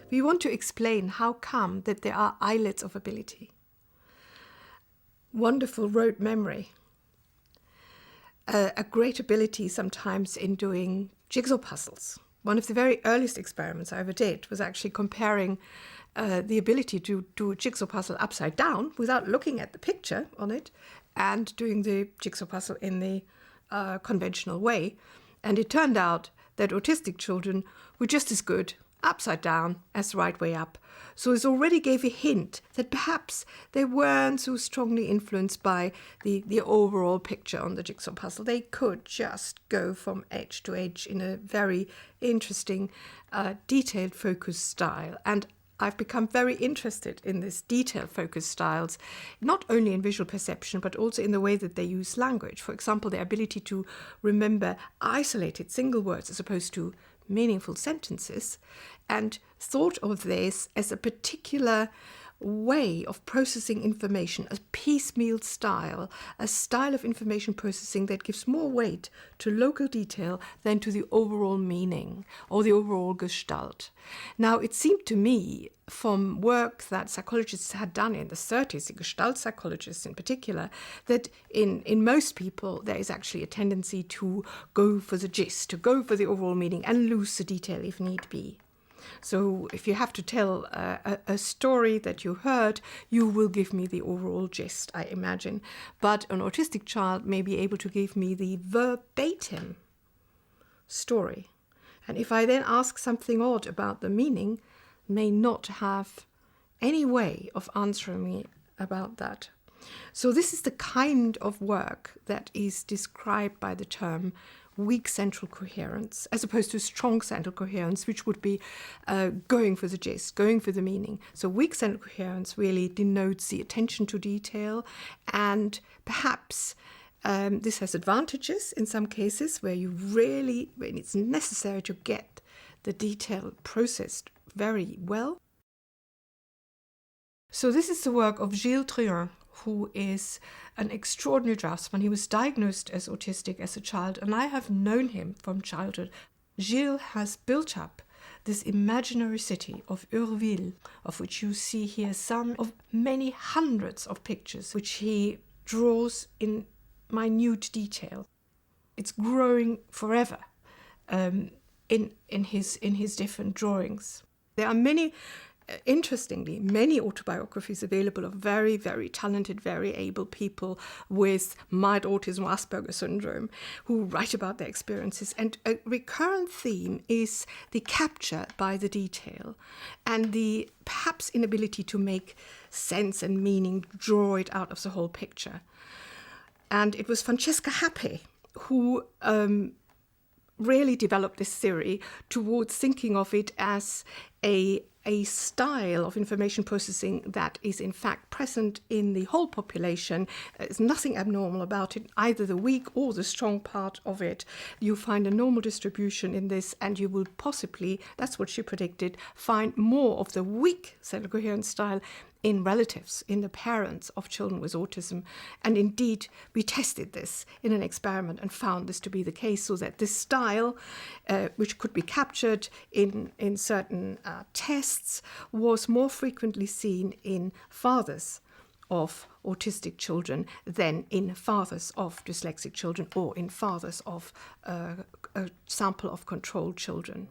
We want to explain how come that there are islets of ability. Wonderful rote memory. A great ability sometimes in doing jigsaw puzzles. One of the very earliest experiments I ever did was actually comparing the ability to do a jigsaw puzzle upside down without looking at the picture on it and doing the jigsaw puzzle in the conventional way. And it turned out that autistic children were just as good upside down as the right way up. So it already gave a hint that perhaps they weren't so strongly influenced by the overall picture on the jigsaw puzzle. They could just go from edge to edge in a very interesting, detailed focused style. And I've become very interested in this detail-focused styles, not only in visual perception, but also in the way that they use language. For example, their ability to remember isolated single words as opposed to meaningful sentences, and thought of this as a particular way of processing information, a piecemeal style, a style of information processing that gives more weight to local detail than to the overall meaning or the overall gestalt. Now, it seemed to me from work that psychologists had done in the 30s, the gestalt psychologists in particular, that in most people there is actually a tendency to go for the gist, to go for the overall meaning and lose the detail if need be. So if you have to tell a story that you heard, you will give me the overall gist, I imagine. But an autistic child may be able to give me the verbatim story. And if I then ask something odd about the meaning, may not have any way of answering me about that. So this is the kind of work that is described by the term weak central coherence, as opposed to strong central coherence, which would be going for the gist, going for the meaning. So weak central coherence really denotes the attention to detail, and perhaps this has advantages in some cases where you really, when it's necessary to get the detail processed very well. So this is the work of Gilles Truand, who is an extraordinary draftsman. He was diagnosed as autistic as a child, and I have known him from childhood. Gilles has built up this imaginary city of Urville, of which you see here some of many hundreds of pictures, which he draws in minute detail. It's growing forever in his different drawings. There are interestingly, many autobiographies available of very, very talented, very able people with mild autism or Asperger syndrome who write about their experiences. And a recurrent theme is the capture by the detail and the perhaps inability to make sense and meaning, draw it out of the whole picture. And it was Francesca Happe who really developed this theory towards thinking of it as a style of information processing that is in fact present in the whole population. There's nothing abnormal about it, either the weak or the strong part of it. You find a normal distribution in this, and you will possibly, that's what she predicted, find more of the weak central coherence style in relatives, in the parents of children with autism. And indeed, we tested this in an experiment and found this to be the case, so that this style, which could be captured in certain tests, was more frequently seen in fathers of autistic children than in fathers of dyslexic children or in fathers of a sample of controlled children.